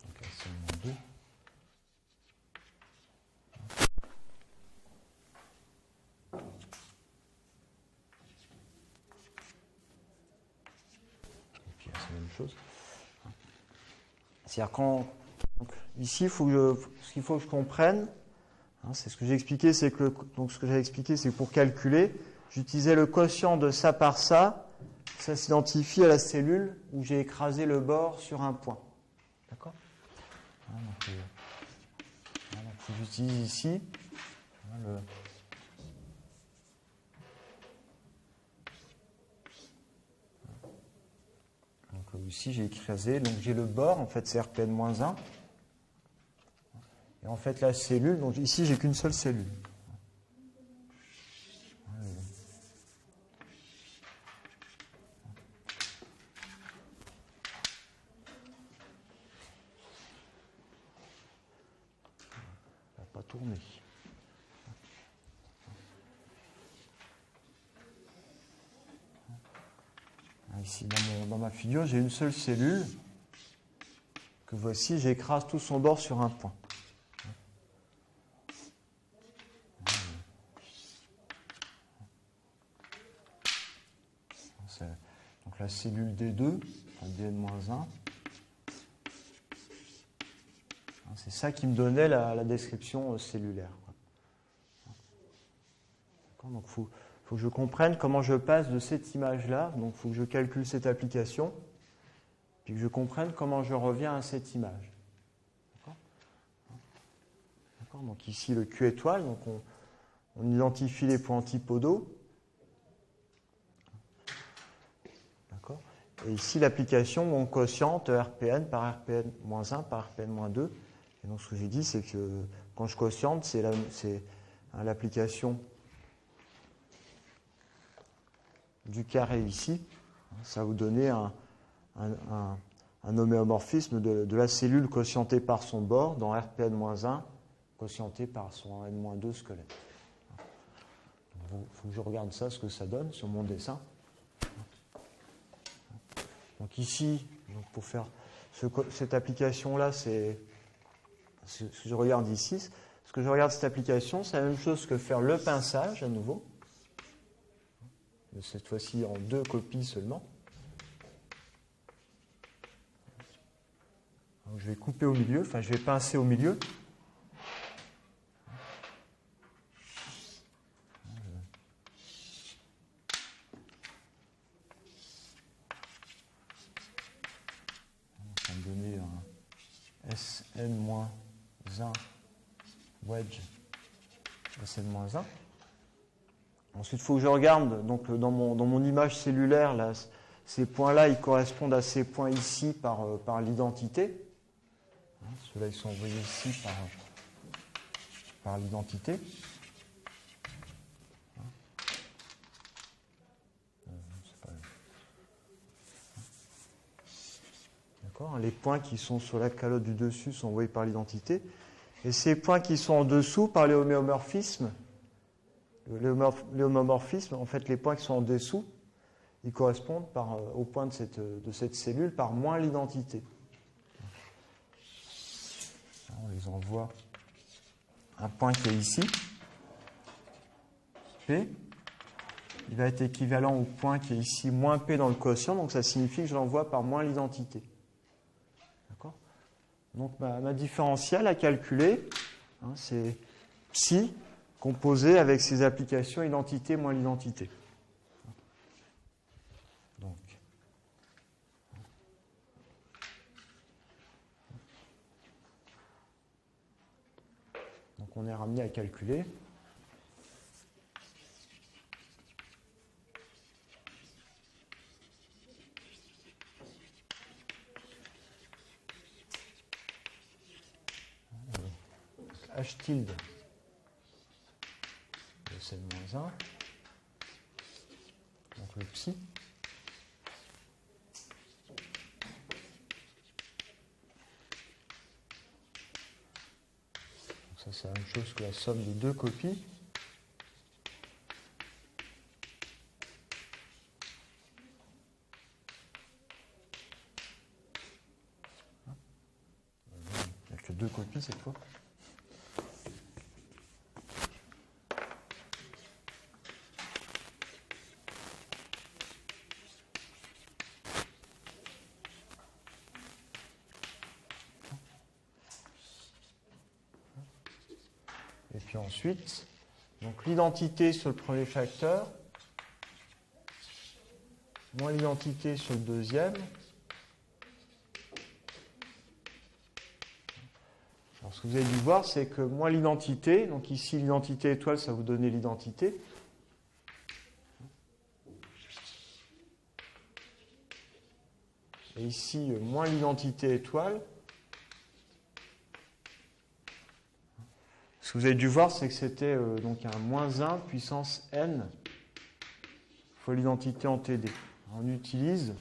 [SPEAKER 1] Donc là c'est -2. Et puis là c'est la même chose. C'est-à-dire quand ici, ce qu'il faut que je comprenne, c'est ce que j'ai expliqué, c'est que donc ce que j'ai expliqué, c'est que pour calculer, j'utilisais le quotient de ça par ça. Ça s'identifie à la cellule où j'ai écrasé le bord sur un point. D'accord ? Donc j'utilise ici Donc ici j'ai écrasé, donc j'ai le bord, en fait c'est RPN-1. Et en fait la cellule, donc ici j'ai qu'une seule cellule. Ça n'a pas tourné. Ici, dans ma figure, j'ai une seule cellule que voici, j'écrase tout son bord sur un point. Donc la cellule D2, Dn-1, c'est ça qui me donnait la description cellulaire. Donc il faut que je comprenne comment je passe de cette image-là. Donc il faut que je calcule cette application, puis que je comprenne comment je reviens à cette image. D'accord ? Donc ici le Q étoile, donc on identifie les points antipodaux. D'accord ? Et ici l'application, on quotiente RPN par RPN-1 par RPN-2. Et donc ce que j'ai dit, c'est que quand je quotiente, c'est l'application du carré ici. Ça va vous donner un homéomorphisme de la cellule quotientée par son bord dans RPN-1 quotientée par son N-2 squelette. Il faut que je regarde ça, ce que ça donne sur mon dessin. Donc ici, donc pour faire cette application-là, c'est ce que je regarde ici. Ce que je regarde cette application, c'est la même chose que faire le pinçage à nouveau. Cette fois-ci en 2 copies seulement. Donc je vais couper au milieu, enfin je vais pincer au milieu. Ça va me donner un Sn-1 wedge Sn-1. Ensuite, il faut que je regarde, donc dans mon image cellulaire, là, ces points-là, ils correspondent à ces points ici par l'identité. Ceux-là, ils sont envoyés ici par l'identité. D'accord ? Les points qui sont sur la calotte du dessus sont envoyés par l'identité. Et ces points qui sont en dessous par les homéomorphismes, en fait, les points qui sont en dessous, ils correspondent au point de cette cellule par moins l'identité. On les envoie un point qui est ici, P. Il va être équivalent au point qui est ici, moins P dans le quotient, donc ça signifie que je l'envoie par moins l'identité. D'accord ? Donc ma différentielle à calculer, c'est psi composé avec ses applications identité moins l'identité. Donc on est ramené à calculer. H tilde de Cn-1, donc le psi. Donc ça c'est la même chose que la somme de deux copies. Il n'y a que deux copies cette fois. Et puis ensuite, donc l'identité sur le premier facteur, moins l'identité sur le deuxième. Alors ce que vous avez dû voir, c'est que moins l'identité, donc ici l'identité étoile, ça va vous donner l'identité. Et ici, moins l'identité étoile. Ce que vous avez dû voir, c'est que c'était donc un moins 1 puissance n fois l'identité en TD. On utilise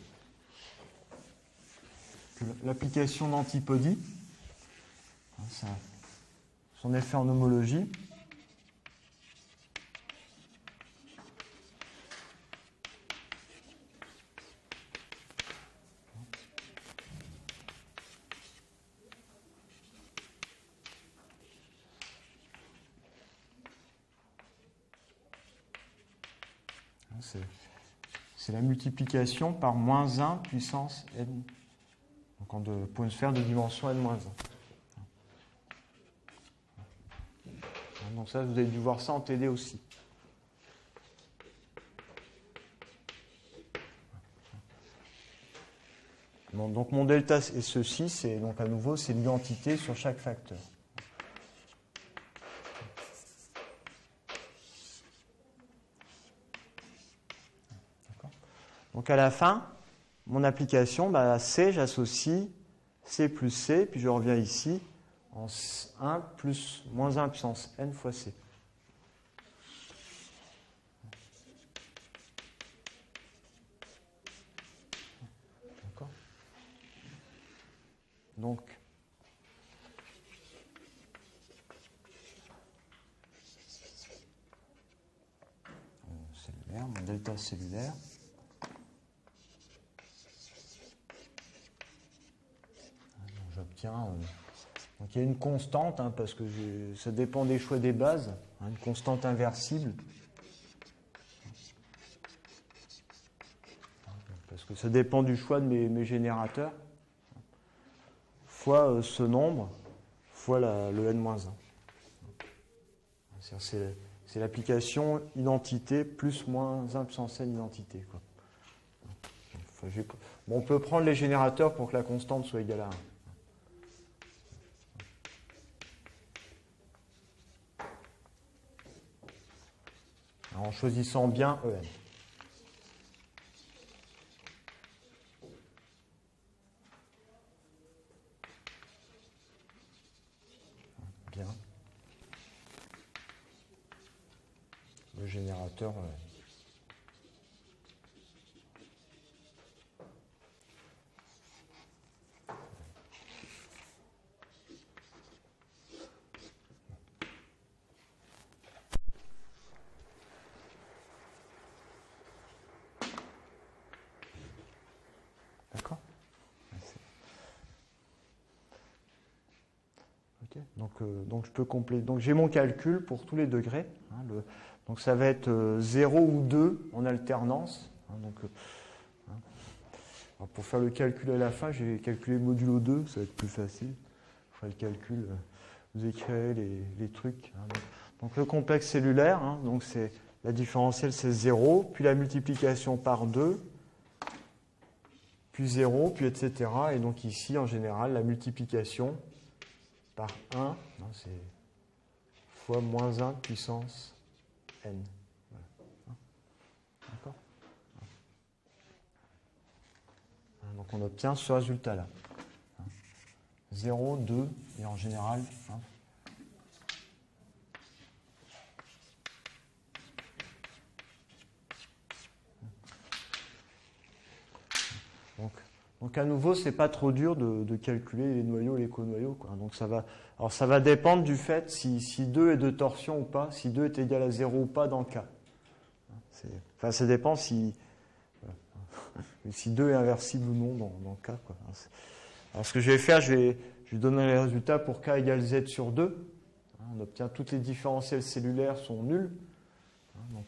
[SPEAKER 1] l'application d'antipodie, son effet en homologie. C'est la multiplication par moins 1 puissance n, donc pour une sphère de dimension n-1. Donc ça, vous avez dû voir ça en TD aussi. Bon, donc mon delta est ceci, c'est donc à nouveau c'est l'identité sur chaque facteur. Donc à la fin, mon application, à C, j'associe C plus C, puis je reviens ici en 1 plus moins 1 puissance n fois C. D'accord ? Donc, cellulaire, mon delta cellulaire. J'obtiens. Donc il y a une constante, parce que ça dépend des choix des bases, une constante inversible. Parce que ça dépend du choix de mes générateurs, fois ce nombre, fois le n-1. C'est l'application identité plus moins 1 puissance n identité. Quoi. Bon, on peut prendre les générateurs pour que la constante soit égale à 1. En choisissant bien EN. Bien. Le générateur EN. Donc je peux compléter. Donc j'ai mon calcul pour tous les degrés. Hein, donc ça va être 0 ou 2 en alternance. Hein, alors pour faire le calcul à la fin, j'ai calculé modulo 2, ça va être plus facile. Je ferai le calcul, vous écrirez les trucs. Hein, donc le complexe cellulaire, hein, donc c'est la différentielle c'est 0, puis la multiplication par 2, puis 0, puis etc. Et donc ici, en général, la multiplication par 1, hein, c'est fois moins 1 puissance n. Voilà. Hein, d'accord ? Donc on obtient ce résultat-là. 0, 2, et en général... Hein, donc à nouveau, c'est pas trop dur de calculer les noyaux et les conoyaux, quoi. Donc ça va dépendre du fait si 2 est de torsion ou pas, si 2 est égal à 0 ou pas dans le cas. Enfin, ça dépend si 2 est inversible ou non dans le cas, quoi. Alors ce que je vais faire, je vais donner les résultats pour k égale z sur 2. On obtient toutes les différentielles cellulaires sont nulles. Donc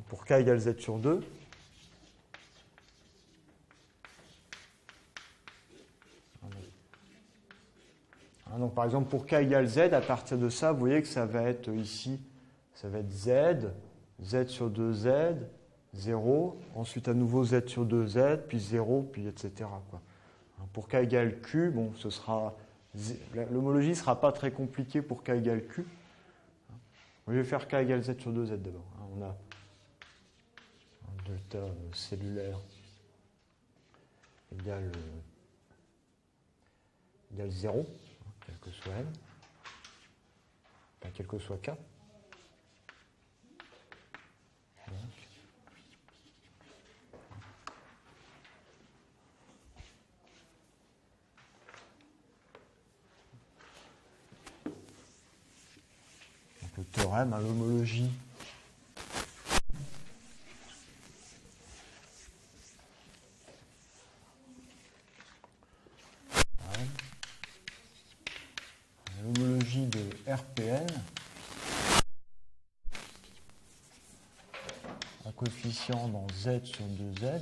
[SPEAKER 1] pour k égale z sur 2. Donc par exemple pour k égale z, à partir de ça, vous voyez que ça va être ici, ça va être z sur 2z, 0, ensuite à nouveau z sur 2z, puis 0, puis etc. quoi. Pour k égale q, bon, l'homologie ne sera pas très compliquée pour k égale q. Je vais faire k égale z sur 2z d'abord. On a un delta cellulaire égale 0, quel que soit n, enfin, quel que soit k. Donc le théorème, l'homologie de RPN un coefficient dans Z sur 2Z,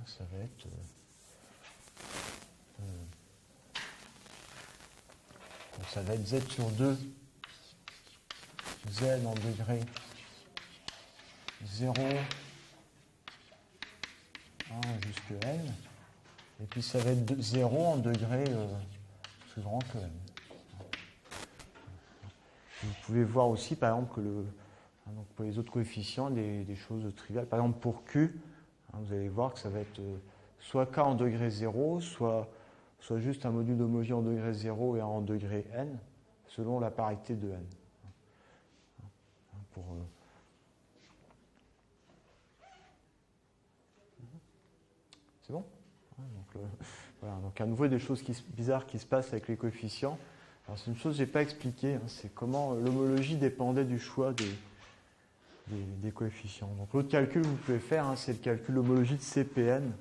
[SPEAKER 1] ça va être Z sur 2, Z en degré 0, 1 jusque n, et puis ça va être 0 en degré plus grand que n. Vous pouvez voir aussi, par exemple, que donc pour les autres coefficients, des choses triviales. Par exemple, pour Q, vous allez voir que ça va être soit K en degré 0, soit juste un module d'homologie en degré 0 et un en degré n, selon la parité de n. C'est bon ? Voilà, donc à nouveau, il y a des choses bizarres qui se passent avec les coefficients. Alors c'est une chose que je n'ai pas expliquée, c'est comment l'homologie dépendait du choix des coefficients. Donc l'autre calcul que vous pouvez faire, c'est le calcul d'homologie de CPN.